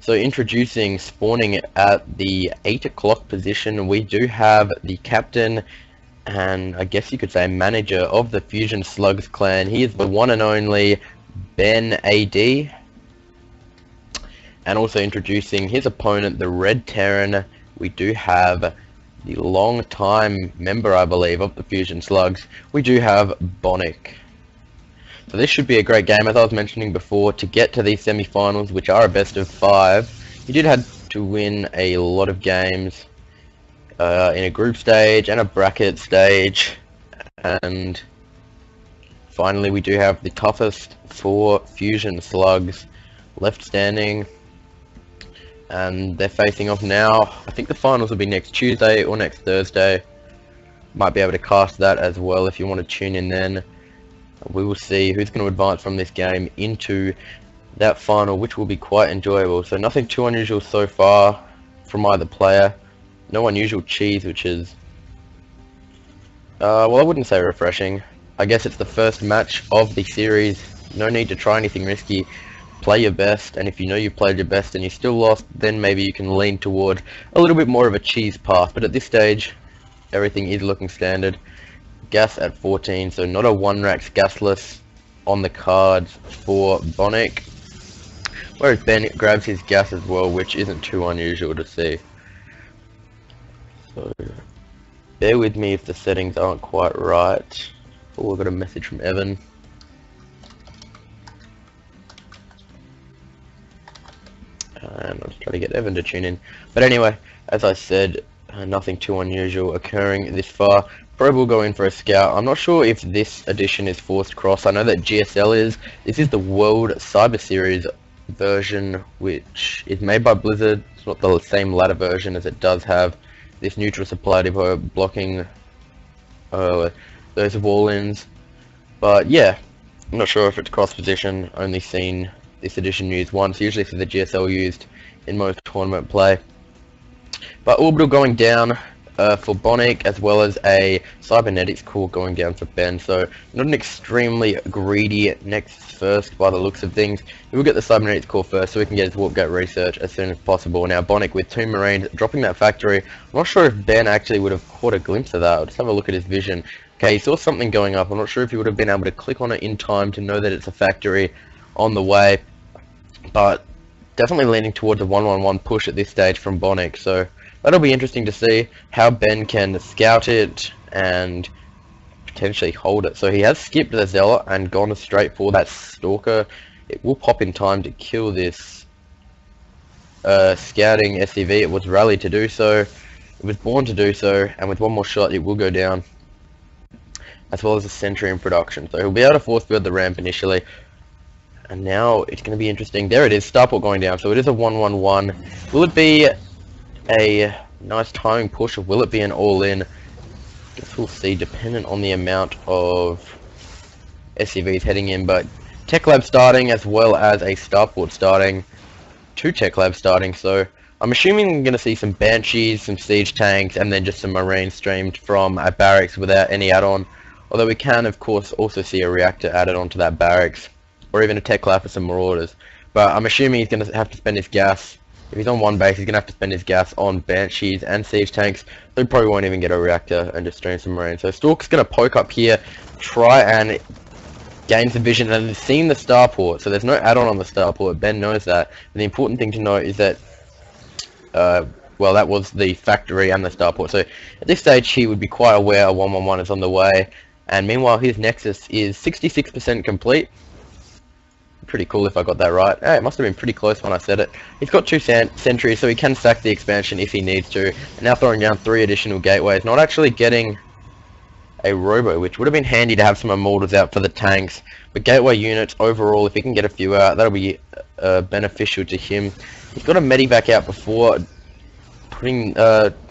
So introducing, spawning at the 8 o'clock position, we do have the captain and I guess you could say manager of the Fusion Slugs clan. He is the one and only BenAD. And also introducing his opponent, the Red Terran, we do have the long-time member, I believe, of the Fusion Slugs. We do have Bonik. So this should be a great game, as I was mentioning before, to get to these semi-finals, which are a best of 5. You did have to win a lot of games in a group stage and a bracket stage, and finally we do have the toughest 4 Fusion Slugs left standing, and they're facing off now. I think the finals will be next Tuesday or next Thursday. Might be able to cast that as well if you want to tune in then. We will see who's going to advance from this game into that final, which will be quite enjoyable. So nothing too unusual so far from either player. No unusual cheese, which is, well, I wouldn't say refreshing. I guess it's the first match of the series. No need to try anything risky. Play your best, and if you know you played your best and you still lost, then maybe you can lean toward a little bit more of a cheese path. But at this stage, everything is looking standard. Gas at 14, so not a 1-racks gasless on the cards for Bonik. Whereas Ben grabs his gas as well, which isn't too unusual to see. So, bear with me if the settings aren't quite right. Oh, I got a message from Evan. And I'll just try to get Evan to tune in. But anyway, as I said, nothing too unusual occurring this far. Probe will go in for a scout. I'm not sure if this edition is forced cross. I know that GSL is. This is the World Cyber Series version, which is made by Blizzard. It's not the same ladder version, as it does have this neutral supply depot blocking those wall-ins. But yeah, I'm not sure if it's cross position. Only seen this edition used once. Usually for the GSL used in most tournament play. But orbital going down for Bonik, as well as a cybernetics core going down for Ben. So not an extremely greedy next first by the looks of things. We'll get the cybernetics core first so we can get his warp gate research as soon as possible. Now Bonik with 2 marines dropping that factory. I'm not sure if Ben actually would have caught a glimpse of that. I'll just have a look at his vision. Okay, he saw something going up. I'm not sure if he would have been able to click on it in time to know that it's a factory on the way. But definitely leaning towards a 1-1-1 push at this stage from Bonik. So that'll be interesting to see how Ben can scout it and potentially hold it. So he has skipped the Zealot and gone straight for that Stalker. It will pop in time to kill this scouting SCV. It was rallied to do so. It was born to do so, and with one more shot it will go down, as well as a sentry in production. So he'll be able to force field the ramp initially. And now it's going to be interesting. There it is, starport going down. So it is a 1-1-1. Will it be a nice timing push, or will it be an all-in? Guess we'll see, dependent on the amount of SCVs heading in. But Tech Lab starting, as well as a starport starting. 2 Tech Labs starting, so I'm assuming we're going to see some Banshees, some Siege Tanks, and then just some Marines streamed from a barracks without any add-on. Although we can, of course, also see a reactor added onto that barracks, or even a Tech Lab for some Marauders. But I'm assuming he's going to have to spend his gas. If he's on one base, he's going to have to spend his gas on Banshees and Siege Tanks. So he probably won't even get a reactor and just stream some Marines. So Stalk's going to poke up here, try and gain some vision, and they've seen the starport. So there's no add-on on the starport. Ben knows that. And the important thing to note is that, well, that was the factory and the starport. So at this stage, he would be quite aware a 1-1-1 is on the way. And meanwhile, his Nexus is 66% complete. Pretty cool if I got that right. Hey, it must have been pretty close when I said it. He's got 2 sentries, so he can stack the expansion if he needs to. And now throwing down 3 additional gateways. Not actually getting a robo, which would have been handy to have some immortals out for the tanks. But gateway units overall, if he can get a few out, that'll be beneficial to him. He's got a medivac out before putting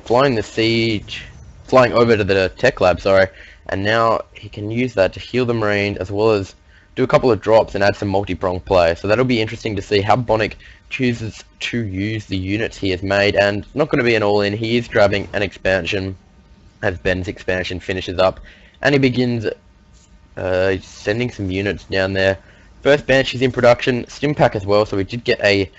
flying the siege, flying over to the tech lab, sorry. And now he can use that to heal the Marines, as well as do a couple of drops and add some multi-prong play. So that'll be interesting to see how Bonik chooses to use the units he has made. And not going to be an all-in. He is grabbing an expansion as Ben's expansion finishes up, and he begins sending some units down there. First Banshee's in production, Stimpack as well, so we did get a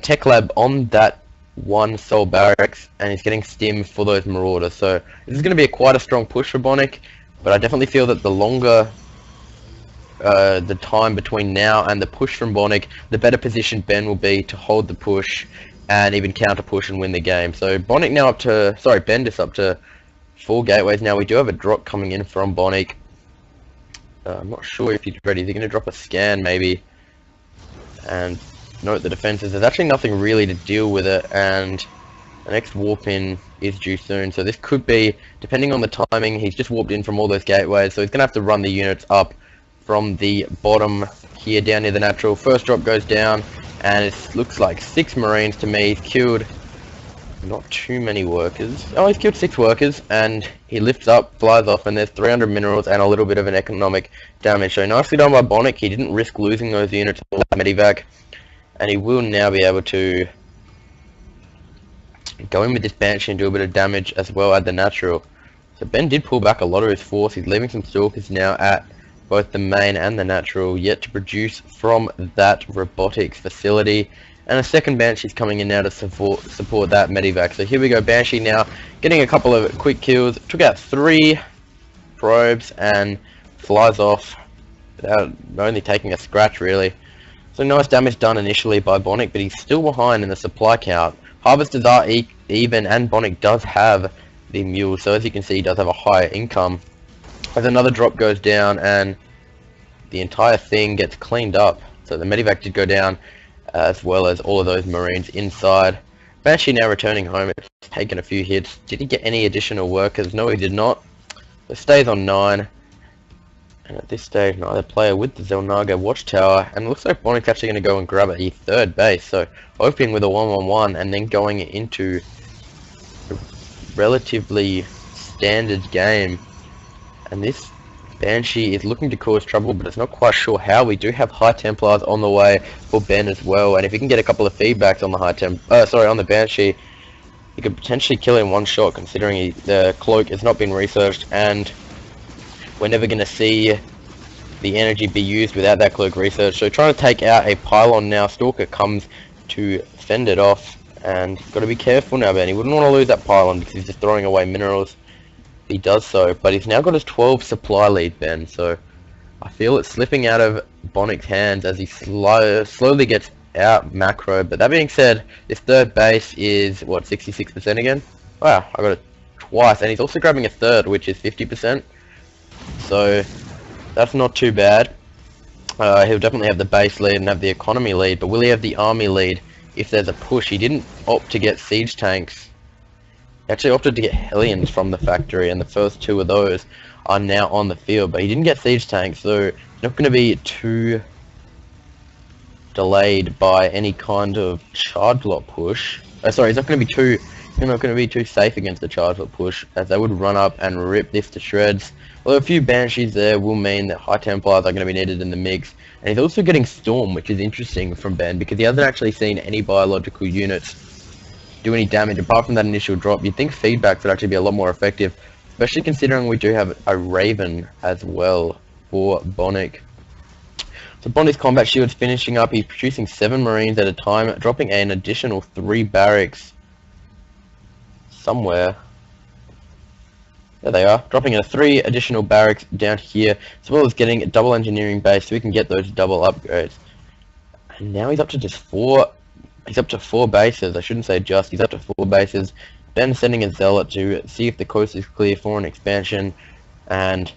tech lab on that one Sol barracks, and he's getting stim for those marauders. So this is going to be quite a strong push for Bonik, but I definitely feel that the longer the time between now and the push from Bonik, the better position Ben will be to hold the push and even counter push and win the game. So Bonik now up to, sorry, Ben just up to 4 gateways now. We do have a drop coming in from Bonik. I'm not sure if he's ready. Is he going to drop a scan maybe? And note the defenses. There's actually nothing really to deal with it, and the next warp in is due soon. So this could be, depending on the timing, he's just warped in from all those gateways, so he's going to have to run the units up from the bottom here down near the natural. First drop goes down, and it looks like 6 Marines to me. He's killed not too many workers. Oh, he's killed 6 workers, and he lifts up, flies off, and there's 300 minerals and a little bit of an economic damage. So nicely done by Bonik. He didn't risk losing those units or that medivac, and he will now be able to go in with this Banshee and do a bit of damage as well at the natural. So Ben did pull back a lot of his force. He's leaving some stalkers now at both the main and the natural, yet to produce from that robotics facility. And a second Banshee's coming in now to support that medivac. So here we go, Banshee now getting a couple of quick kills. Took out 3 probes and flies off without only taking a scratch really. So nice damage done initially by Bonik, but he's still behind in the supply count. Harvesters are even, and Bonik does have the mule, so as you can see he does have a higher income. As another drop goes down and the entire thing gets cleaned up. So the medivac did go down, as well as all of those Marines inside. Banshee now returning home. It's taken a few hits. Did he get any additional workers? No, he did not. It stays on 9. And at this stage, neither player with the Zelnaga watchtower. And it looks like Bonik's actually going to go and grab a 3rd base. So opening with a 1-1-1 and then going into a relatively standard game. And this Banshee is looking to cause trouble, but it's not quite sure how. We do have High Templars on the way for Ben as well, and if he can get a couple of feedbacks on the on the Banshee, he could potentially kill in one shot, considering the cloak has not been researched, and we're never going to see the energy be used without that cloak research. So trying to take out a pylon now. Stalker comes to fend it off, and got to be careful now, Ben. He wouldn't want to lose that pylon because he's just throwing away minerals. He does so, but he's now got his 12 supply lead, Ben, so I feel it's slipping out of Bonik's hands as he slowly gets out macro. But that being said, this 3rd base is, what, 66% again? Wow, I got it twice, and he's also grabbing a 3rd, which is 50%, so that's not too bad. He'll definitely have the base lead and have the economy lead, but will he have the army lead if there's a push? He didn't opt to get siege tanks. Actually opted to get Hellions from the factory, and the first 2 of those are now on the field, but he didn't get siege tanks, so it's not going to be too delayed by any kind of charge lot push. Sorry, he's not going to be too safe against the charge lot push, as they would run up and rip this to shreds. Although a few Banshees there will mean that High Templars are going to be needed in the mix, and he's also getting Storm, which is interesting from Ben, because he hasn't actually seen any biological units do any damage apart from that initial drop. You'd think feedback would actually be a lot more effective, especially considering we do have a Raven as well for Bonik. So Bonik's combat shield's finishing up. He's producing 7 Marines at a time, dropping an additional 3 barracks somewhere. There they are, dropping in 3 additional barracks down here, as well as getting a double engineering base so we can get those double upgrades. And now he's up to just 4. He's up to 4 bases. I shouldn't say just. He's up to 4 bases. Ben's sending a zealot to see if the coast is clear for an expansion, and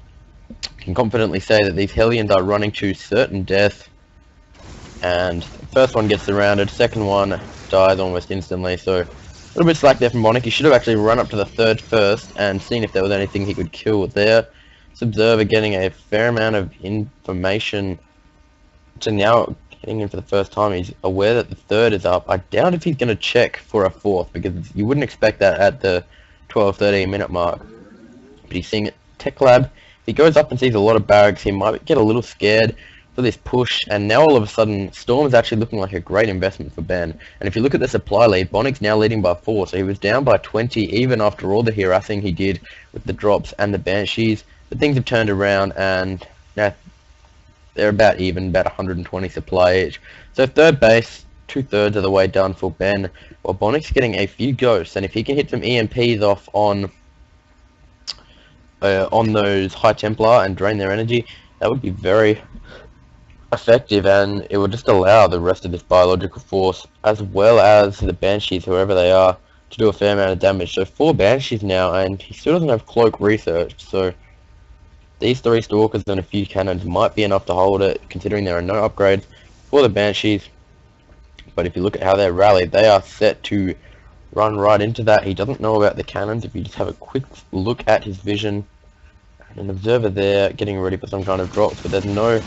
can confidently say that these Hellions are running to certain death. And the first one gets surrounded. Second one dies almost instantly. So a little bit slack there from Bonik. He should have actually run up to the 3rd first and seen if there was anything he could kill there. This observer getting a fair amount of information. So now, getting in for the first time, he's aware that the 3rd is up. I doubt if he's going to check for a 4th, because you wouldn't expect that at the 12-13 minute mark. But he's seeing it. Tech Lab, if he goes up and sees a lot of barracks, he might get a little scared for this push, and now all of a sudden Storm is actually looking like a great investment for Ben. And if you look at the supply lead, Bonik's now leading by 4, so he was down by 20 even after all the harassing he did with the drops and the Banshees. But things have turned around, and now they're about even, about 120 supply each. So 3rd base 2/3 of the way done for Ben, while Bonik's getting a few ghosts, and if he can hit some EMPs off on those High Templar and drain their energy, that would be very effective, and it would just allow the rest of this biological force, as well as the Banshees, whoever they are, to do a fair amount of damage. So 4 Banshees now, and he still doesn't have cloak research, so these 3 Stalkers and a few cannons might be enough to hold it, considering there are no upgrades for the Banshees. But if you look at how they're rallied, they are set to run right into that. He doesn't know about the cannons. If you just have a quick look at his vision, an observer there getting ready for some kind of drops, but there's no...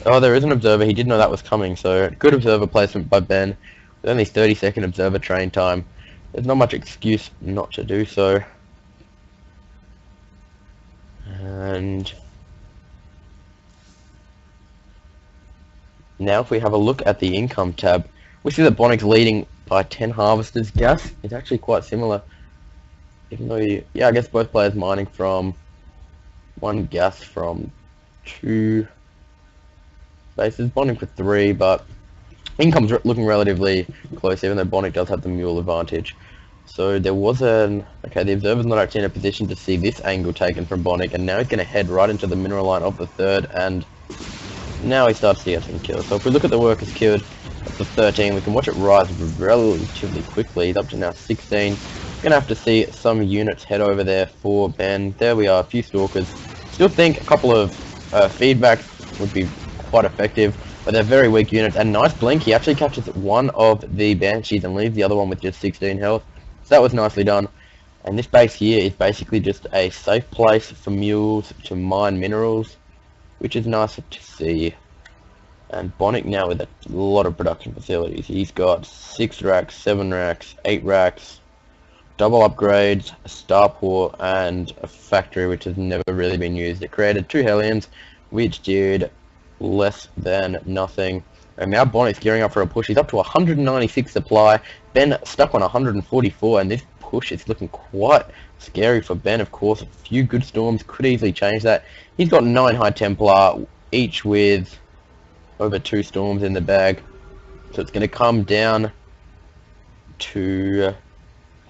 Oh, there is an observer. He did know that was coming, so good observer placement by Ben. With only 30-second observer train time, there's not much excuse not to do so. And now if we have a look at the income tab, we see that Bonik's leading by 10 harvesters. Gas is actually quite similar, even though yeah, I guess both players mining from 1 gas from 2 bases. Bonik with 3, but income's looking relatively close, even though Bonik does have the mule advantage. So there was an... Okay, the observer's not actually in a position to see this angle taken from Bonik, and now he's going to head right into the mineral line of the 3rd, and now he starts to get some kills. So if we look at the workers killed at the 13, we can watch it rise relatively quickly. He's up to now 16. We're going to have to see some units head over there for Ben. There we are, a few Stalkers. Still think a couple of feedback would be quite effective, but they're very weak units. And nice blink, he actually catches one of the Banshees and leaves the other one with just 16 health. So that was nicely done. And this base here is basically just a safe place for mules to mine minerals, which is nice to see. And Bonik now with a lot of production facilities. He's got 6 racks, 7 racks, 8 racks, double upgrades, a starport, and a factory which has never really been used. It created 2 Hellions, which did less than nothing. And now Bonik's gearing up for a push. He's up to 196 supply. Ben stuck on 144, and this push is looking quite scary for Ben. Of course, a few good storms could easily change that. He's got 9 High Templar, each with over 2 storms in the bag. So it's going to come down to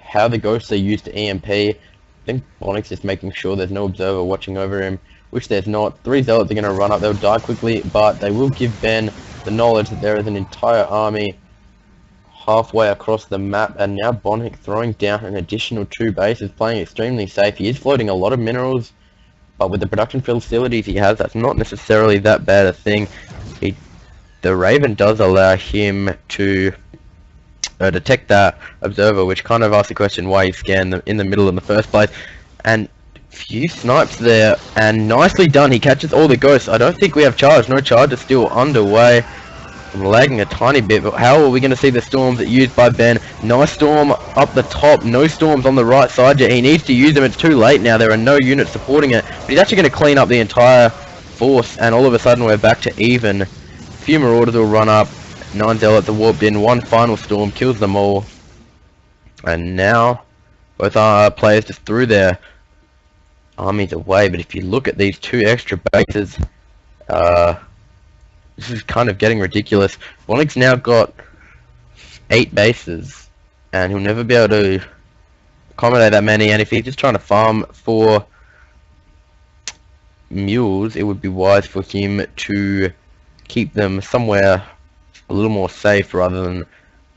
how the ghosts are used to EMP. I think Bonik's just making sure there's no observer watching over him, which there's not. 3 zealots are going to run up. They'll die quickly, but they will give Ben the knowledge that there is an entire army halfway across the map. And now Bonik throwing down an additional 2 bases, playing extremely safe. He is floating a lot of minerals, but with the production facilities he has, that's not necessarily that bad a thing. The Raven does allow him to detect that observer, which kind of asks the question why he scanned them in the middle in the first place. And few snipes there, and nicely done. He catches all the ghosts. I don't think we have charge. No charge is still underway. I'm lagging a tiny bit, but how are we going to see the storms that used by Ben? Nice storm up the top. No storms on the right side yet. He needs to use them. It's too late now. There are no units supporting it, but he's actually going to clean up the entire force, and all of a sudden we're back to even. A few Marauders will run up. 9 Zealots are warped in. 1 final storm kills them all, and now both our players just threw their armies away. But if you look at these 2 extra bases, this is kind of getting ridiculous. Bonik's now got 8 bases, and he'll never be able to accommodate that many. And if he's just trying to farm for mules, it would be wise for him to keep them somewhere a little more safe rather than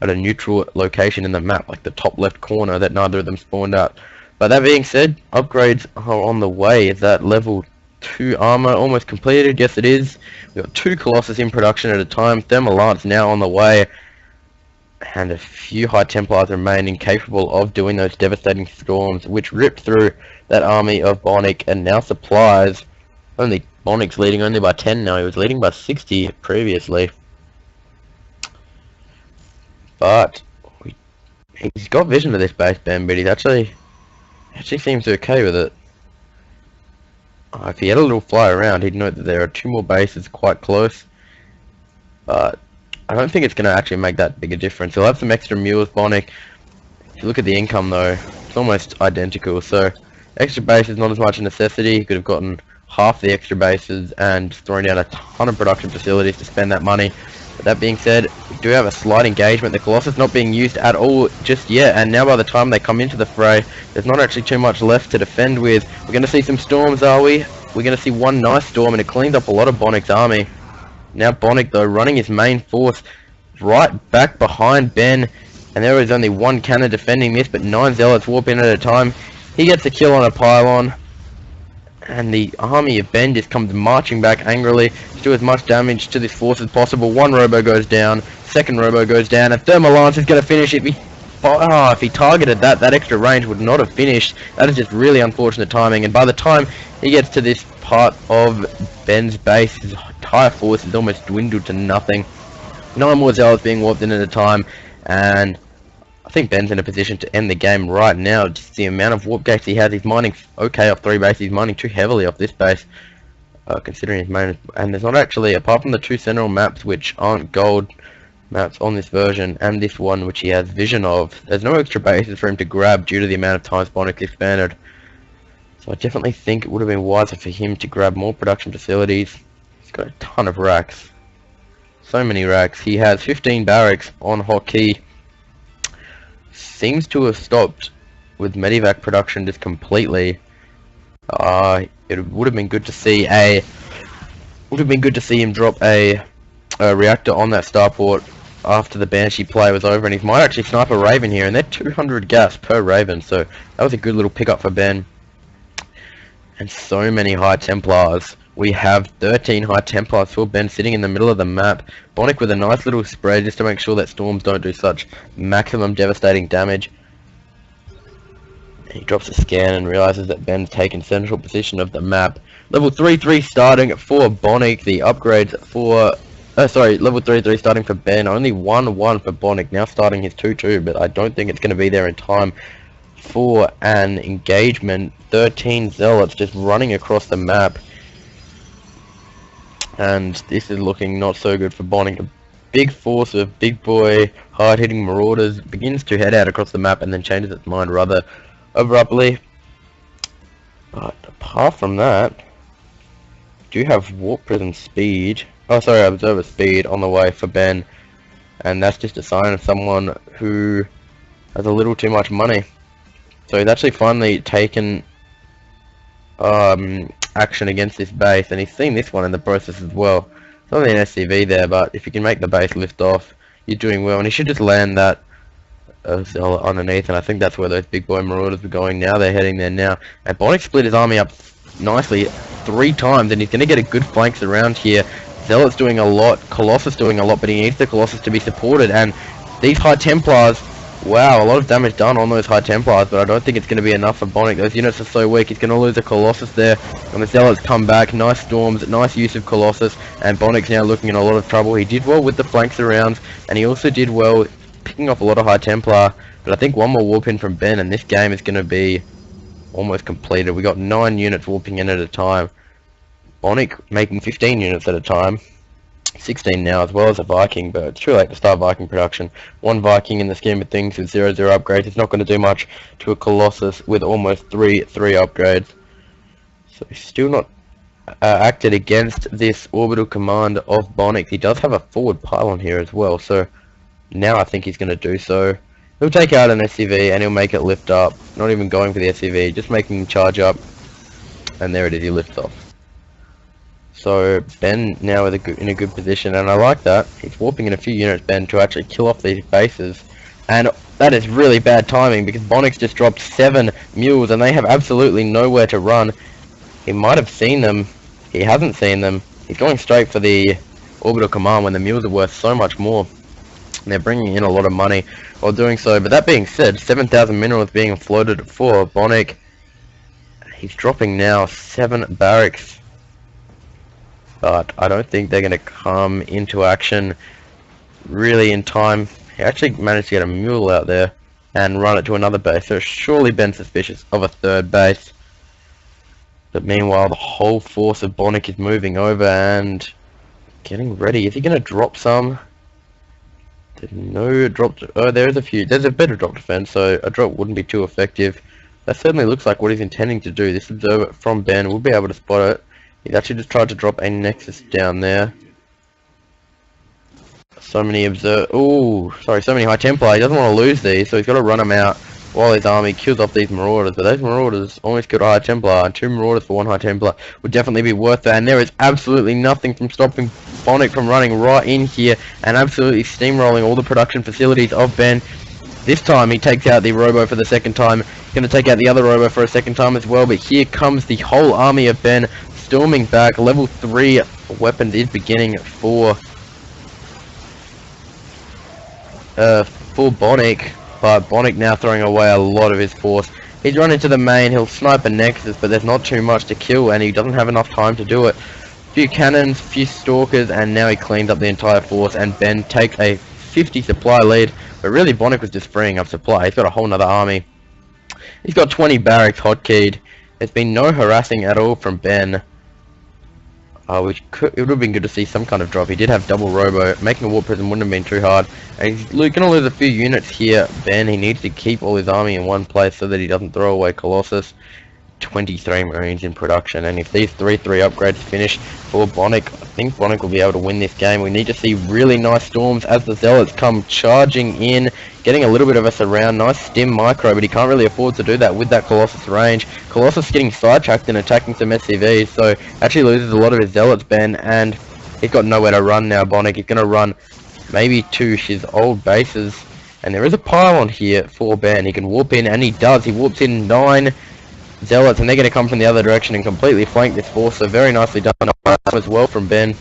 at a neutral location in the map, like the top left corner that neither of them spawned out. But that being said, upgrades are on the way. Is that level 2 armor almost completed? Yes, it is. We've got 2 Colossus in production at a time. Thermal Lance now on the way, and a few High Templars remaining capable of doing those devastating storms, which ripped through that army of Bonik. And now supplies, only Bonik's leading only by 10 now. He was leading by 60 previously. But he's got vision of this base, Ben, but he's actually seems okay with it. If he had a little fly around, he'd note that there are 2 more bases quite close. But I don't think it's going to actually make that big a difference. He'll have some extra mules, Bonik. If you look at the income though, it's almost identical. So extra base is not as much a necessity. He could have gotten half the extra bases and thrown down a ton of production facilities to spend that money. But that being said, we do have a slight engagement. The Colossus not being used at all just yet, and now by the time they come into the fray, there's not actually too much left to defend with. We're going to see some storms, are we? We're going to see one nice storm, and it cleans up a lot of Bonik's army. Now Bonik, though, running his main force right back behind Ben, and there is only one cannon defending this, but 9 zealots warp in at a time. He gets a kill on a pylon, and the army of Ben just comes marching back angrily to do as much damage to this force as possible. One robo goes down, second robo goes down, and Thermal Lance is going to finish it. If he targeted that extra range would not have finished. That is just really unfortunate timing, and by the time he gets to this part of Ben's base, his entire force is almost dwindled to nothing. 9 more zealots being warped in at a time, and I think Ben's in a position to end the game right now. Just the amount of warp gates he has. He's mining okay off 3 bases. He's mining too heavily off this base, considering his main. And there's not actually, apart from the 2 central maps, which aren't gold maps on this version, and this one which he has vision of, there's no extra bases for him to grab due to the amount of times Bonik expanded. So I definitely think it would have been wiser for him to grab more production facilities. He's got a ton of racks. So many racks. He has 15 barracks on hotkey. Seems to have stopped with Medivac production just completely. It would have been good to see him drop a reactor on that starport after the Banshee play was over, and he might actually snipe a Raven here, and they're 200 gas per Raven, so that was a good little pickup for Ben. And so many High Templars. We have 13 High Templars for Ben sitting in the middle of the map. Bonik with a nice little spread just to make sure that storms don't do such maximum devastating damage. He drops a scan and realizes that Ben's taken central position of the map. Level 3-3 starting for Bonik. The upgrades for... level 3-3 starting for Ben. Only 1-1 for Bonik. Now starting his 2-2, but I don't think it's going to be there in time for an engagement. 13 zealots just running across the map. And this is looking not so good for Bonik. A big force of big boy, hard-hitting marauders begins to head out across the map and then changes its mind rather abruptly. But apart from that, do have Warp Prison speed. Observer speed on the way for Ben. And that's just a sign of someone who has a little too much money. So he's actually finally taken action against this base, and he's seen this one in the process as well. It's only an SCV there, but if you can make the base lift off, you're doing well, and he should just land that cell underneath, and I think that's where those big boy marauders were going. Now they're heading there now, and Bonik split his army up nicely 3 times, and he's going to get a good flanks around here. Zealot's doing a lot, Colossus doing a lot, but he needs the Colossus to be supported, and these High Templars, wow, a lot of damage done on those High Templars, but I don't think it's going to be enough for Bonik. Those units are so weak. He's going to lose a Colossus there, and the Zealots come back. Nice storms, nice use of Colossus, and Bonik's now looking in a lot of trouble. He did well with the flanks around, and he also did well picking off a lot of High Templar, but I think one more warp in from Ben, and this game is going to be almost completed. We got 9 units warping in at a time. Bonik making 15 units at a time. 16 now, as well as a Viking, but it's too late to start Viking production. 1 Viking in the scheme of things with 0-0 upgrades. It's not going to do much to a Colossus with almost 3 upgrades. So he's still not acted against this orbital command of Bonik. He does have a forward pylon here as well, so now I think he's going to do so. He'll take out an SCV and he'll make it lift up. Not even going for the SCV, just making him charge up. And there it is, he lifts off. So Ben now is in a good position, and I like that. He's warping in a few units, Ben, to actually kill off these bases. And that is really bad timing, because Bonik's just dropped 7 mules, and they have absolutely nowhere to run. He might have seen them. He hasn't seen them. He's going straight for the orbital command when the mules are worth so much more. And they're bringing in a lot of money while doing so. But that being said, 7,000 minerals being floated for Bonik. He's dropping now 7 barracks. But I don't think they're going to come into action really in time. He actually managed to get a mule out there and run it to another base, so surely been suspicious of a 3rd base. But meanwhile, the whole force of Bonik is moving over and getting ready. Is he going to drop some? There's no drop. Oh, there is a few. There's a bit of drop defense, so a drop wouldn't be too effective. That certainly looks like what he's intending to do. This observer from Ben will be able to spot it. He's actually just tried to drop a Nexus down there. So many so many High Templar. He doesn't want to lose these, so he's got to run them out while his army kills off these Marauders. But those Marauders almost killed a High Templar, and 2 Marauders for 1 High Templar would definitely be worth it. And there is absolutely nothing from stopping Bonik from running right in here and absolutely steamrolling all the production facilities of Ben. This time he takes out the Robo for the second time. He's going to take out the other Robo for a second time as well. But here comes the whole army of Ben storming back. Level 3 weapons is beginning for Bonik, but Bonik now throwing away a lot of his force. He's run into the main, he'll snipe a Nexus, but there's not too much to kill, and he doesn't have enough time to do it. Few cannons, few stalkers, and now he cleans up the entire force, and Ben takes a 50 supply lead, but really Bonik was just freeing up supply. He's got a whole nother army. He's got 20 barracks hotkeyed. There's been no harassing at all from Ben. It would have been good to see some kind of drop. He did have double Robo. Making a War Prison wouldn't have been too hard. And he's going to lose a few units here, Ben. He needs to keep all his army in one place so that he doesn't throw away Colossus. 23 Marines in production. And if these 3-3 upgrades finish for Bonik, I think Bonik will be able to win this game. We need to see really nice storms as the Zealots come charging in, getting a little bit of a surround. Nice stim micro, but he can't really afford to do that with that Colossus range. Colossus getting sidetracked and attacking some SCVs, so actually loses a lot of his Zealots, Ben, and he's got nowhere to run now, Bonik. He's going to run maybe to his old bases, and there is a pylon here for Ben. He can warp in, and he does. He warps in 9 Zealots, and they're going to come from the other direction and completely flank this force, so very nicely done as well from Ben.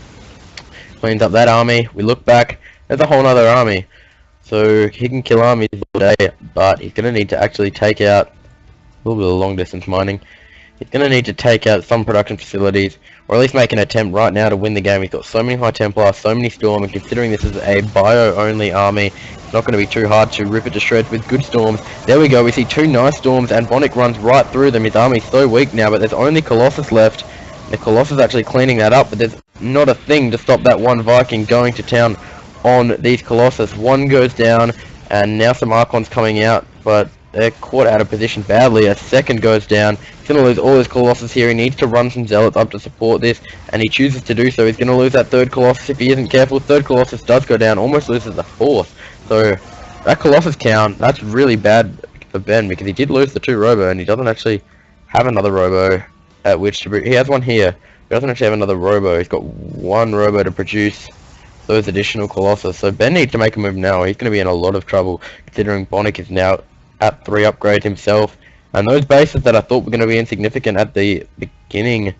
Cleans up that army. We look back, there's a whole other army. So he can kill armies all day, but he's going to need to actually take out a little bit of long distance mining. He's going to need to take out some production facilities, or at least make an attempt right now to win the game. He's got so many High Templar, so many Storm, and considering this is a bio-only army, it's not going to be too hard to rip it to shreds with good Storms. There we go, we see 2 nice Storms, and Bonik runs right through them. His army's so weak now, but there's only Colossus left. The Colossus actually cleaning that up, but there's not a thing to stop that one Viking going to town on these Colossus. 1 goes down, and now some Archons coming out, but they're caught out of position badly. A 2nd goes down. He's going to lose all his Colossus here. He needs to run some Zealots up to support this, and he chooses to do so. He's going to lose that 3rd Colossus if he isn't careful. 3rd Colossus does go down, almost loses the 4th. So that Colossus count, that's really bad for Ben, because he did lose the 2 Robo, and he doesn't actually have another Robo at which to... He has one here. He doesn't actually have another Robo. He's got 1 Robo to produce those additional Colossus. So Ben needs to make a move now. He's going to be in a lot of trouble, considering Bonik is now at 3 upgrades himself. And those bases that I thought were going to be insignificant at the beginning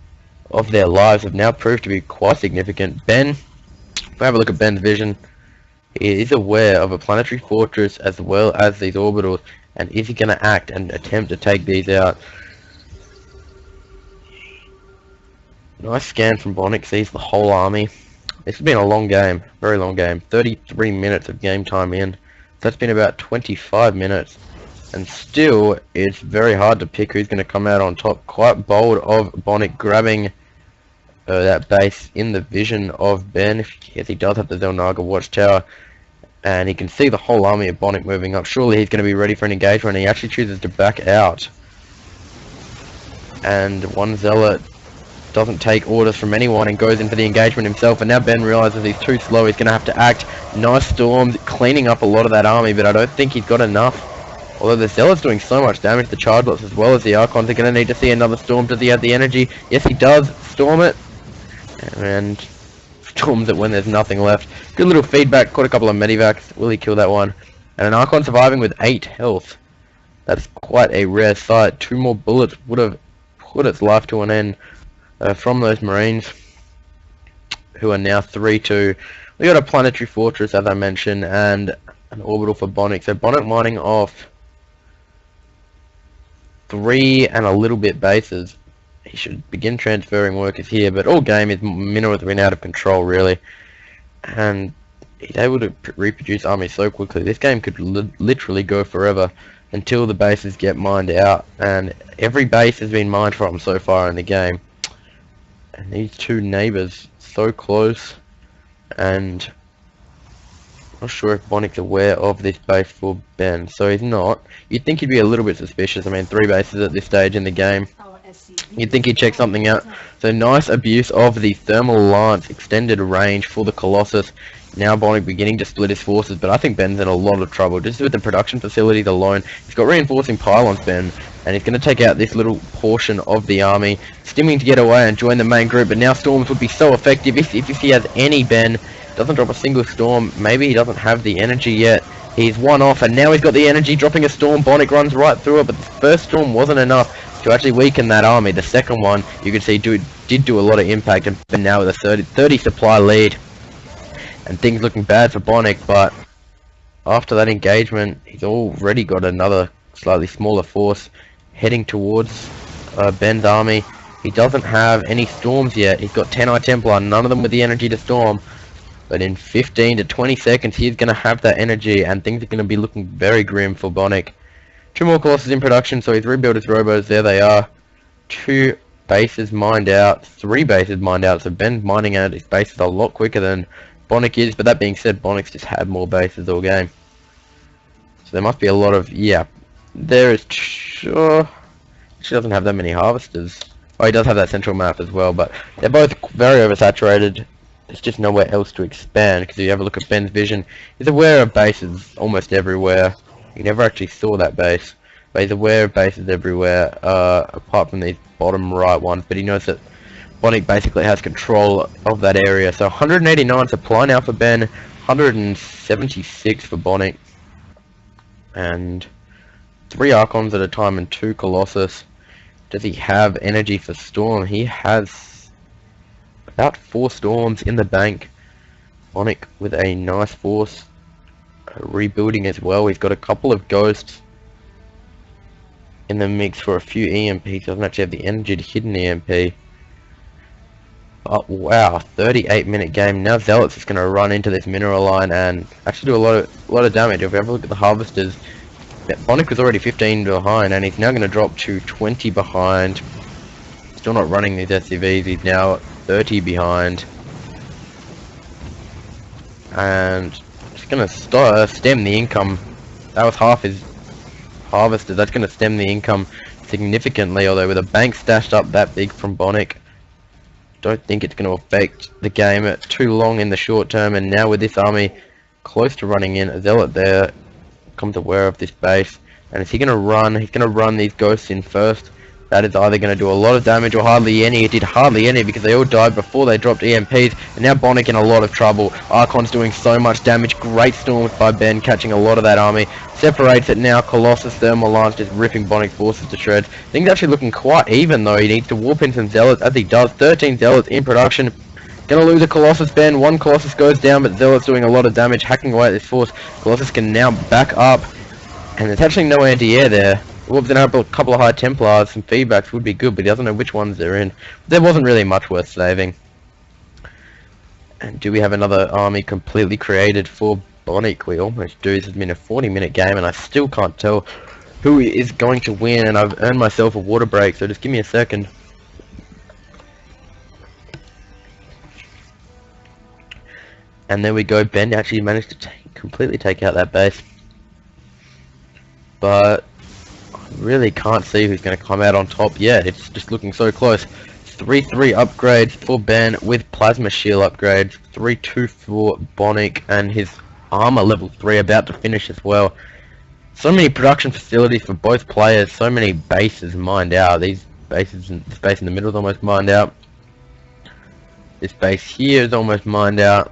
of their lives have now proved to be quite significant. Ben, if we have a look at Ben's vision, he is aware of a planetary fortress as well as these orbitals. And is he going to act and attempt to take these out? Nice scan from Bonik, sees the whole army. This has been a long game, very long game. 33 minutes of game time in. So that's been about 25 minutes. And still, it's very hard to pick who's going to come out on top. Quite bold of Bonik grabbing that base in the vision of Ben. Yes, he does have the Zelnaga watchtower. And he can see the whole army of Bonik moving up. Surely he's going to be ready for an engagement. And he actually chooses to back out. And 1 Zealot doesn't take orders from anyone and goes in for the engagement himself, and now Ben realizes he's too slow. He's going to have to act. Nice Storms, cleaning up a lot of that army, but I don't think he's got enough. Although the Zealot's doing so much damage, the Charge-Lots as well as the Archons are going to need to see another Storm. Does he have the energy? Yes, he does. Storm it. And storms it when there's nothing left. Good little feedback. Caught a couple of Medivacs. Will he kill that one? And an Archon surviving with 8 health. That's quite a rare sight. 2 more bullets would have put its life to an end. From those Marines, who are now 3-2. We got a planetary fortress, as I mentioned, and an orbital for Bonik. So Bonik mining off 3 and a little bit bases. He should begin transferring workers here, but all game his minerals have been out of control, really. And he's able to reproduce armies so quickly. This game could literally go forever until the bases get mined out. And every base has been mined from so far in the game. And these 2 neighbors so close, and I'm not sure if Bonik's aware of this base for Ben, so he's not. You'd think he'd be a little bit suspicious. I mean, 3 bases at this stage in the game. You'd think he'd check something out. So nice abuse of the thermal lance, extended range for the Colossus. Now Bonik beginning to split his forces, but I think Ben's in a lot of trouble. Just with the production facilities alone, he's got reinforcing pylons, Ben, and he's going to take out this little portion of the army, stimming to get away and join the main group. But now storms would be so effective if he has any. Ben doesn't drop a single storm. Maybe he doesn't have the energy yet. He's one off, and now he's got the energy, dropping a storm. Bonik runs right through it, but the first storm wasn't enough to actually weaken that army. The second one, you can see, did do a lot of impact, and now with a 30 supply lead. And things looking bad for Bonik, but after that engagement, he's already got another slightly smaller force heading towards Ben's army. He doesn't have any storms yet. He's got 10 Templar, none of them with the energy to storm. But in 15 to 20 seconds, he's going to have that energy, and things are going to be looking very grim for Bonik. 2 more Colossus in production, so he's rebuilt his robos. There they are. 2 bases mined out, 3 bases mined out, so Ben's mining out his bases a lot quicker than Bonik is, but that being said, Bonik's just had more bases all game. So there must be a lot of, yeah, there is, sure, she doesn't have that many harvesters. Oh, he does have that central map as well, but they're both very oversaturated. There's just nowhere else to expand, because if you have a look at Ben's vision, he's aware of bases almost everywhere. He never actually saw that base, but he's aware of bases everywhere, apart from these bottom right ones, but he knows that Bonik basically has control of that area. So 189 supply now for Ben, 176 for Bonik, and 3 Archons at a time and 2 Colossus. Does he have energy for Storm? He has about 4 Storms in the bank. Bonik with a nice force, rebuilding as well. He's got a couple of Ghosts in the mix for a few EMPs. He doesn't actually have the energy to hit an EMP. Oh wow, 38-minute game. Now Zealot's is going to run into this mineral line and actually do a lot of damage. If we have a look at the harvesters, Bonik was already 15 behind, and he's now going to drop to 20 behind. Still not running these SCVs. He's now 30 behind, and just going to stem the income. That was half his harvesters. That's going to stem the income significantly. Although with a bank stashed up that big from Bonik, don't think it's going to affect the game too long in the short term. And now with this army close to running in, a Zealot there becomes aware of this base, and is he going to run? He's going to run these Ghosts in first. That is either going to do a lot of damage or hardly any. It did hardly any because they all died before they dropped EMPs, and now Bonik in a lot of trouble. Archon's doing so much damage. Great storms by Ben, catching a lot of that army. Separates it now. Colossus Thermal Lance just ripping Bonik's forces to shreds. Things actually looking quite even though. He needs to warp in some Zealots, as he does. 13 Zealots in production. Gonna lose a Colossus, Ben. 1 Colossus goes down, but Zealot's doing a lot of damage, hacking away at this force. Colossus can now back up, and there's actually no anti-air there. Warp's gonna have a couple of High Templars. Some feedbacks would be good, but he doesn't know which ones they're in. There wasn't really much worth saving. And do we have another army completely created for Bonik? We almost do. This has been a 40-minute game, and I still can't tell who is going to win, and I've earned myself a water break, so just give me a second. And there we go. Ben actually managed to completely take out that base, but I really can't see who's going to come out on top yet. It's just looking so close. 3-3 upgrades for Ben with plasma shield upgrades. 3-2 for Bonik, and his armor level 3 about to finish as well. So many production facilities for both players. So many bases mined out. These bases, this base in the middle is almost mined out. This base here is almost mined out.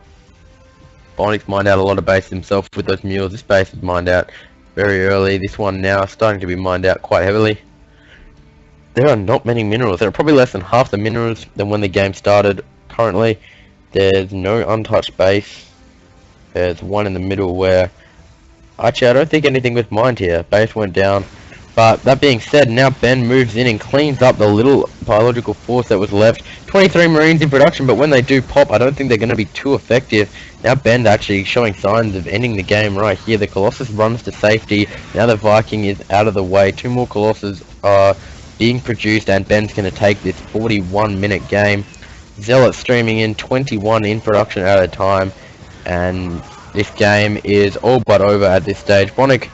Bonik's mined out a lot of bases himself with those mules. This base is mined out very early. This one now starting to be mined out quite heavily. There are not many minerals. There are probably less than half the minerals than when the game started. Currently, there's no untouched base. There's one in the middle where... Actually, I don't think anything was mined here. Base went down. But that being said, now Ben moves in and cleans up the little biological force that was left. 23 Marines in production, but when they do pop, I don't think they're going to be too effective. Now Ben's actually showing signs of ending the game right here. The Colossus runs to safety. Now the Viking is out of the way. 2 more Colossus are being produced, and Ben's going to take this 41-minute game. Zealot streaming in, 21 in production at a time, and this game is all but over at this stage. Bonik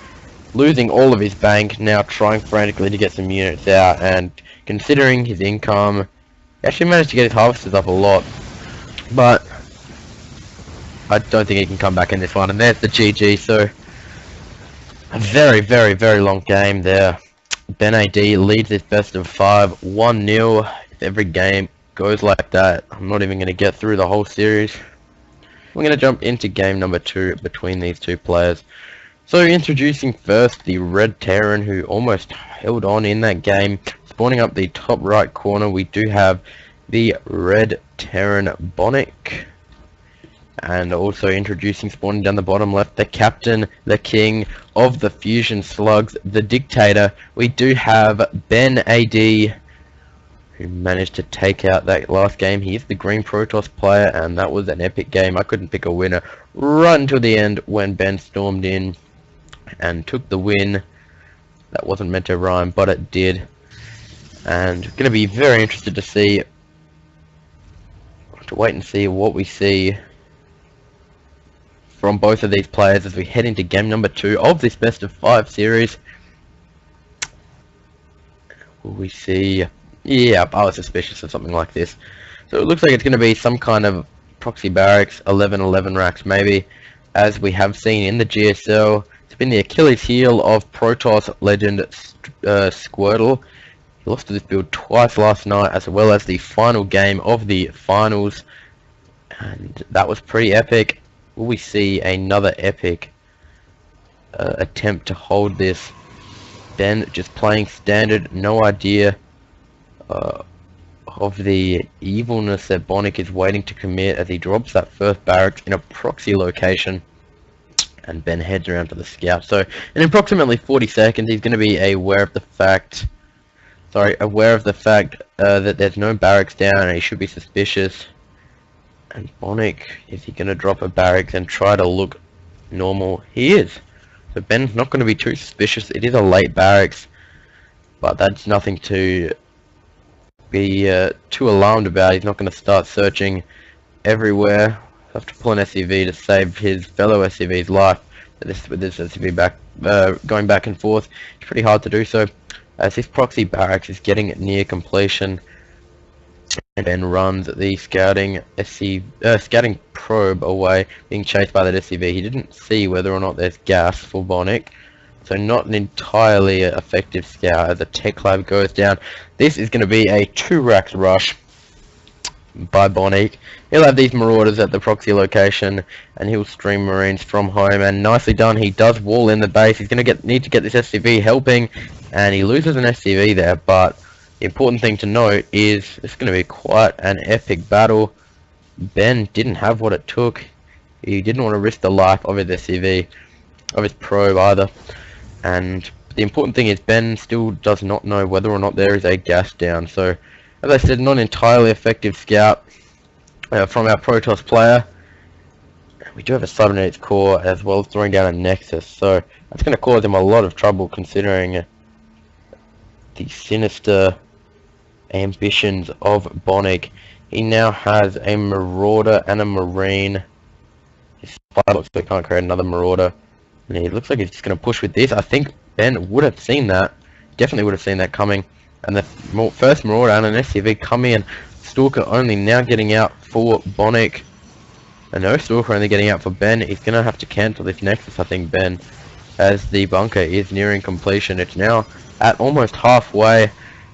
losing all of his bank, now trying frantically to get some units out, and considering his income, he actually managed to get his harvesters up a lot, but I don't think he can come back in this one. And there's the GG. So a very, very, very long game there. BenAD leads this best of 5, 1-0. If every game goes like that, I'm not even going to get through the whole series. We're going to jump into game number 2 between these two players. So introducing first the Red Terran, who almost held on in that game. Spawning up the top right corner, we do have the Red Terran Bonik. And also introducing, spawning down the bottom left, the captain, the king of the Fusion Slugs, the dictator. We do have BenAD, who managed to take out that last game. He is the green protoss player, and that was an epic game. I couldn't pick a winner right until the end when Ben stormed in and took the win. That wasn't meant to rhyme, but it did. And going to be very interested to see, to wait and see what we see from both of these players as we head into game number 2 of this best of 5 series. Will we see? Yeah, I was suspicious of something like this. So it looks like it's going to be some kind of proxy barracks, 11-11 racks maybe, as we have seen in the GSL. It's been the Achilles heel of Protoss legend Squirtle. He lost to this build twice last night, as well as the final game of the finals, and that was pretty epic. Will we see another epic attempt to hold this? Ben just playing standard, no idea of the evilness that Bonik is waiting to commit as he drops that first barracks in a proxy location, and Ben heads around to the scout. So in approximately 40 seconds he's going to be aware of the fact that there's no barracks down, and he should be suspicious. And Bonik, is he going to drop a barracks and try to look normal? He is. So Ben's not going to be too suspicious. It is a late barracks, but that's nothing to be too alarmed about. He's not going to start searching everywhere. He'll have to pull an SCV to save his fellow SCV's life. With this SCV going back and forth, it's pretty hard to do so, as this proxy barracks is getting near completion. And Ben runs the scouting probe away, being chased by that SCV. He didn't see whether or not there's gas for Bonik, so not an entirely effective scout as the tech lab goes down. This is going to be a 2-rack rush by Bonik. He'll have these marauders at the proxy location, and he'll stream marines from home, and nicely done. He does wall in the base. He's going to need to get this SCV helping, and he loses an SCV there, but the important thing to note is it's going to be quite an epic battle. Ben didn't have what it took. He didn't want to risk the life of his SCV, of his probe either. And the important thing is Ben still does not know whether or not there is a gas down. So, as I said, not entirely effective scout from our Protoss player. We do have a cybernetics core as well as throwing down a nexus. So that's going to cause him a lot of trouble considering the sinister ambitions of Bonik. He now has a marauder and a marine. His fire looks like he can't create another marauder, and he looks like he's just going to push with this. I think Ben would have seen that, definitely would have seen that coming, and the first marauder and an SCV come in. Stalker only now getting out for Bonik, and no Stalker only getting out for Ben. He's going to have to cancel this nexus, I think, Ben, as the bunker is nearing completion. It's now at almost halfway.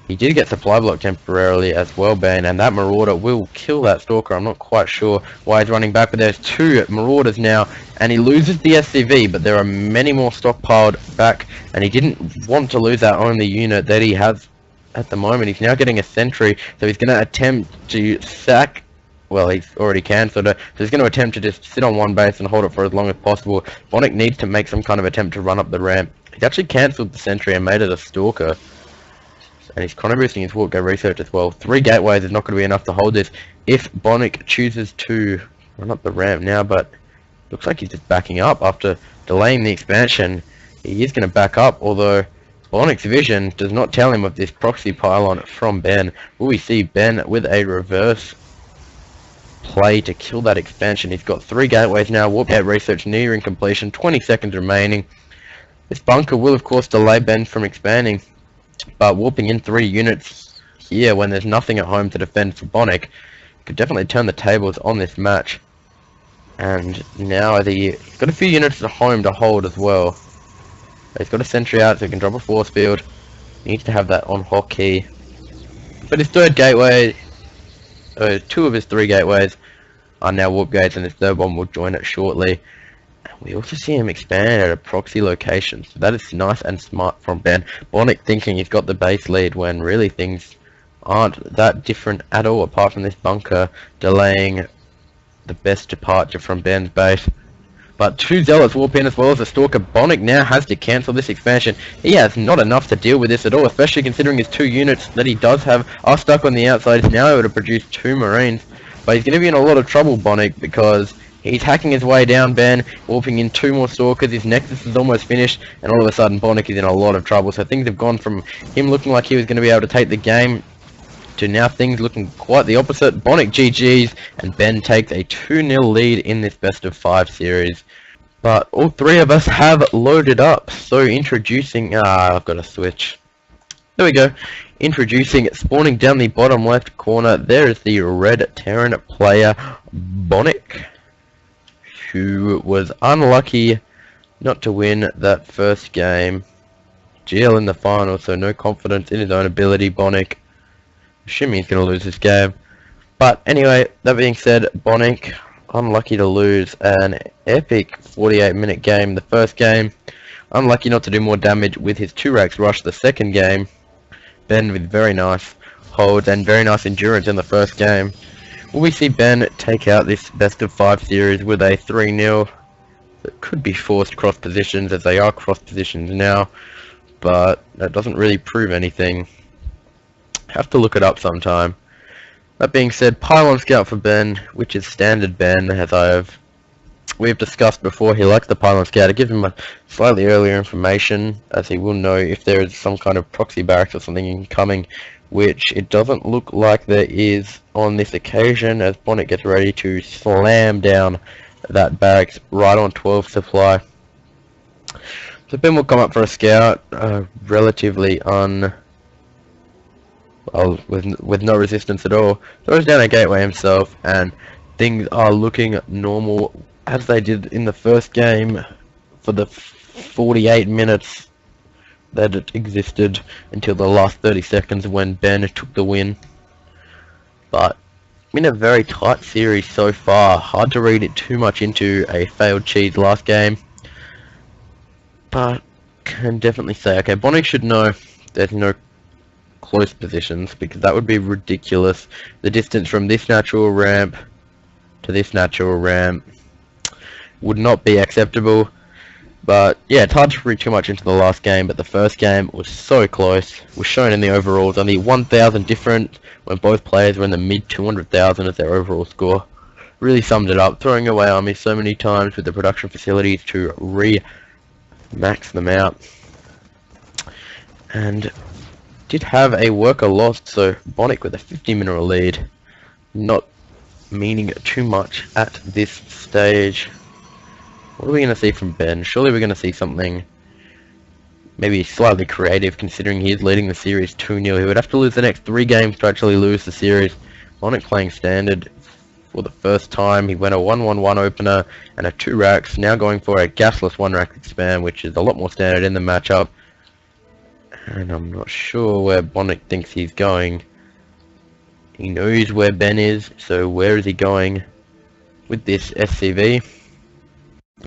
He did get supply block temporarily as well, Ben, and that marauder will kill that Stalker. I'm not quite sure why he's running back, but there's 2 marauders now, and he loses the SCV, but there are many more stockpiled back, and he didn't want to lose that only unit that he has at the moment. He's now getting a sentry, so he's going to attempt to sack. Well, he's already cancelled it, so he's going to attempt to just sit on one base and hold it for as long as possible. Bonik needs to make some kind of attempt to run up the ramp. He's actually cancelled the sentry and made it a Stalker, and he's chrono boosting his Vulcan research as well. 3 gateways is not going to be enough to hold this if Bonik chooses to run up the ramp now, but looks like he's just backing up after delaying the expansion. He is going to back up, although Bonik's vision does not tell him of this proxy pylon from Ben. Will we see Ben with a reverse play to kill that expansion? He's got 3 gateways now. Warp gate research nearing completion. 20 seconds remaining. This bunker will of course delay Ben from expanding, but warping in 3 units here when there's nothing at home to defend for Bonik could definitely turn the tables on this match. And now he's got a few units at home to hold as well. He's got a sentry out so he can drop a force field. He needs to have that on hotkey. But his third gateway, 2 of his 3 gateways are now warp gates, and his third one will join it shortly. We also see him expand at a proxy location, so that is nice and smart from Ben. Bonik thinking he's got the base lead when really things aren't that different at all, apart from this bunker delaying the best departure from Ben's base. But 2 zealots warp in as well as a stalker. Bonik now has to cancel this expansion. He has not enough to deal with this at all, especially considering his 2 units that he does have are stuck on the outside. He's now able to produce 2 marines, but he's going to be in a lot of trouble, Bonik, because he's hacking his way down Ben, warping in 2 more stalkers. His nexus is almost finished, and all of a sudden Bonik is in a lot of trouble. So things have gone from him looking like he was going to be able to take the game to now things looking quite the opposite. Bonik GG's, and Ben takes a 2-0 lead in this best of 5 series. But all 3 of us have loaded up. So introducing, I've got to switch. There we go. Introducing, spawning down the bottom left corner, there is the red Terran player Bonik, who was unlucky not to win that first game. GL in the final, so no confidence in his own ability, Bonik. Assuming he's going to lose this game. But anyway, that being said, Bonik, unlucky to lose an epic 48-minute game the first game. Unlucky not to do more damage with his 2-racks rush the second game. Ben with very nice holds and very nice endurance in the first game. Will we see Ben take out this best of 5 series with a 3-0? It could be forced cross positions, as they are cross positions now, but that doesn't really prove anything. Have to look it up sometime. That being said, pylon scout for Ben, which is standard Ben, as we've discussed before. He likes the pylon scout. It gives him a slightly earlier information, as he will know if there is some kind of proxy barracks or something incoming, which it doesn't look like there is on this occasion, as Bonik gets ready to slam down that barracks right on 12 supply. So Ben will come up for a scout, relatively with no resistance at all. Throws down a gateway himself, and things are looking normal as they did in the first game for the 48 minutes that it existed until the last 30 seconds when Ben took the win. But in a very tight series so far. Hard to read it too much into a failed cheese last game, but can definitely say, okay, Bonik should know there's no close positions, because that would be ridiculous. The distance from this natural ramp to this natural ramp would not be acceptable. But yeah, it's hard to read too much into the last game, but the first game was so close. Was shown in the overalls, only 1,000 different when both players were in the mid 200,000 as their overall score. Really summed it up, throwing away armies so many times with the production facilities to max them out. And did have a worker lost, so Bonik with a 50 mineral lead, not meaning too much at this stage. What are we going to see from Ben? Surely we're going to see something maybe slightly creative, considering he is leading the series 2-0. He would have to lose the next 3 games to actually lose the series. Bonik playing standard for the first time. He went a 1-1-1 opener and a 2 racks, now going for a gasless 1 rack expand, which is a lot more standard in the matchup. And I'm not sure where Bonik thinks he's going. He knows where Ben is, so where is he going with this SCV?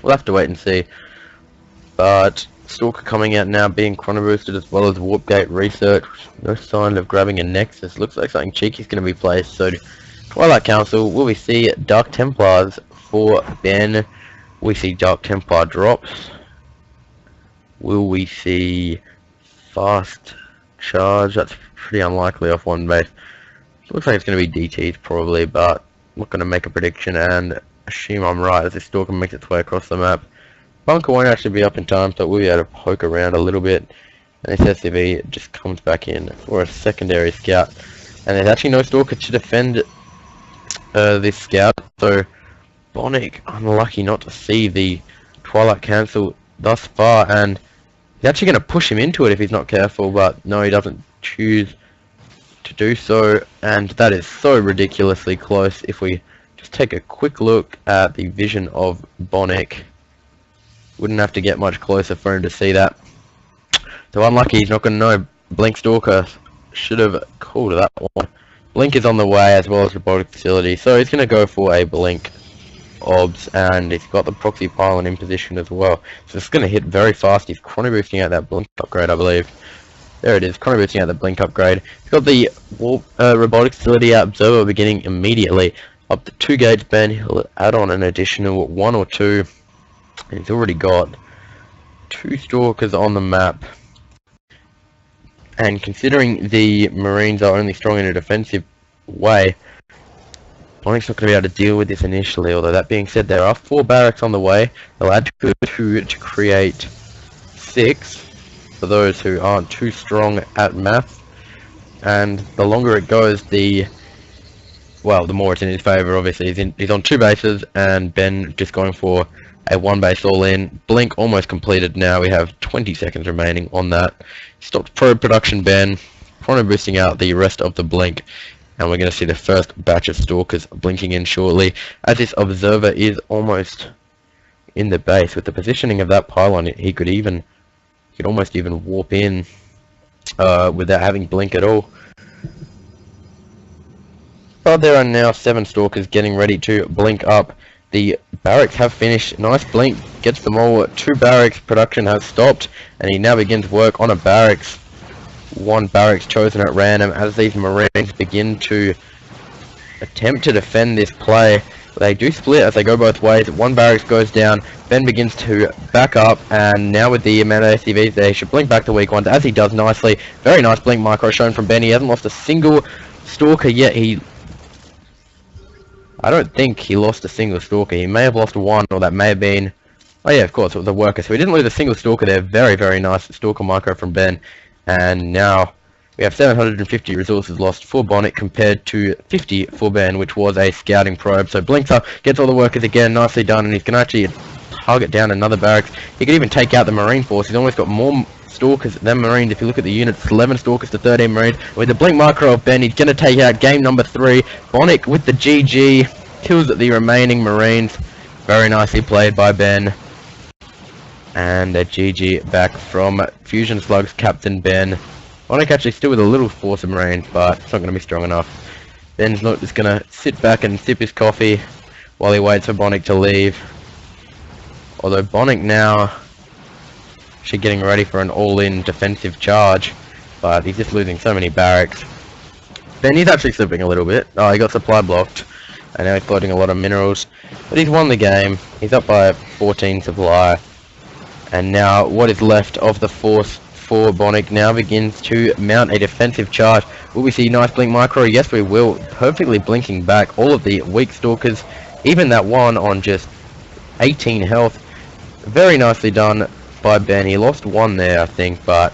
We'll have to wait and see. But Stalker coming out now, being chrono boosted, as well as warp gate research. No sign of grabbing a nexus. Looks like something cheeky is going to be placed. So Twilight Council, will we see Dark Templars for Ben? We see Dark Templar drops. Will we see fast charge? That's pretty unlikely off one base. Looks like it's going to be DTs probably, but I'm not going to make a prediction and assume I'm right as this Stalker makes its way across the map. Bunker won't actually be up in time, so we'll be able to poke around a little bit. And this SCV just comes back in for a secondary scout. And there's actually no Stalker to defend this scout, so Bonik unlucky not to see the Twilight Council thus far, and He's actually going to push him into it if he's not careful, but no, he doesn't choose to do so, and that is so ridiculously close. If we just take a quick look at the vision of Bonik, wouldn't have to get much closer for him to see that. So unlucky, he's not going to know. Blink Stalker should have called that one. Blink is on the way, as well as robotic facility, so he's going to go for a Blink obs, and he's got the proxy pylon in position as well. So it's going to hit very fast. He's chrono boosting out that Blink upgrade, I believe. There it is, chrono boosting out the Blink upgrade. He's got the robotic facility out observer beginning immediately. Up to 2 gates Ben, he'll add on an additional 1 or 2. And he's already got 2 stalkers on the map. And considering the Marines are only strong in a defensive way, Bonik's not going to be able to deal with this initially, although that being said, there are 4 barracks on the way. They'll add 2 to create 6, for those who aren't too strong at math. And the longer it goes, the more it's in his favour, obviously. He's on 2 bases, and Ben just going for a 1 base all-in. Blink almost completed now. We have 20 seconds remaining on that. Stopped probe production, Ben. Chrono boosting out the rest of the Blink. And we're going to see the first batch of stalkers blinking in shortly, as this observer is almost in the base. With the positioning of that pylon, he could almost even warp in without having blink at all. But there are now 7 stalkers getting ready to blink up. The barracks have finished. Nice blink gets them all. 2 barracks. Production has stopped, and he now begins work on a barracks. 1 barracks chosen at random as these Marines begin to attempt to defend this play. They do split as they go both ways. 1 barracks goes down. Ben begins to back up, and now with the amount of SCVs, they should blink back to weak ones, as he does nicely. Very nice blink micro shown from Ben. He hasn't lost a single stalker yet. I don't think he lost a single stalker. He may have lost 1, or that may have been... Oh yeah, of course, it was a worker. So he didn't lose a single stalker there. Very, very nice stalker micro from Ben. And now we have 750 resources lost for Bonik compared to 50 for Ben, which was a scouting probe. So blinks up, gets all the workers again, nicely done, and he's going to actually target down another barracks. He could even take out the Marine force. He's almost got more stalkers than Marines. If you look at the units, 11 stalkers to 13 Marines. With the blink micro of Ben, he's going to take out game number 3. Bonik with the GG, kills the remaining Marines. Very nicely played by Ben. And a GG back from Fusion Slugs captain Ben. Bonik actually still with a little force of Marines, but it's not going to be strong enough. Ben's not just going to sit back and sip his coffee while he waits for Bonik to leave. Although Bonik now actually getting ready for an all-in defensive charge, but he's just losing so many barracks. Ben, he's actually slipping a little bit. Oh, he got supply blocked, and now he's floating a lot of minerals. But he's won the game. He's up by 14 supply. And now what is left of the force for Bonik now begins to mount a defensive charge. Will we see nice blink micro? Yes, we will. Perfectly blinking back all of the weak stalkers. Even that one on just 18 health. Very nicely done by Ben. He lost 1 there, I think, but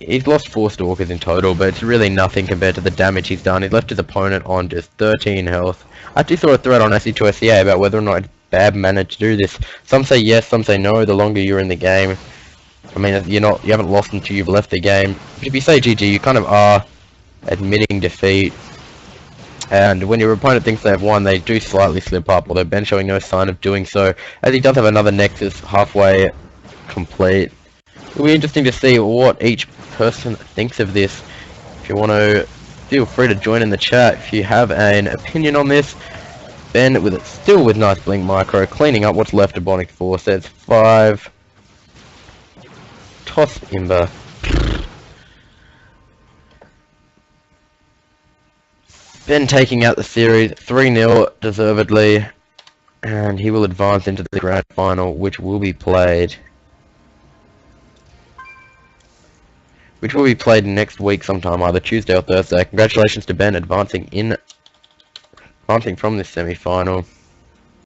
he's lost 4 stalkers in total, but it's really nothing compared to the damage he's done. He's left his opponent on just 13 health. I actually saw a thread on SC2SCA about whether or not it's bad manner to do this. Some say yes, some say no. The longer you're in the game, I mean, you haven't lost until you've left the game. But if you say GG, you kind of are admitting defeat. And when your opponent thinks they have won, they do slightly slip up, although Ben's showing no sign of doing so, as he does have another Nexus halfway complete. It'll be interesting to see what each person thinks of this. If you want to, feel free to join in the chat if you have an opinion on this. Ben still with nice blink micro, cleaning up what's left of Bonik's force. There's 5. Toss Imber. Ben taking out the series 3-0 deservedly, and he will advance into the grand final, which will be played next week sometime, either Tuesday or Thursday. Congratulations to Ben advancing from this semi-final.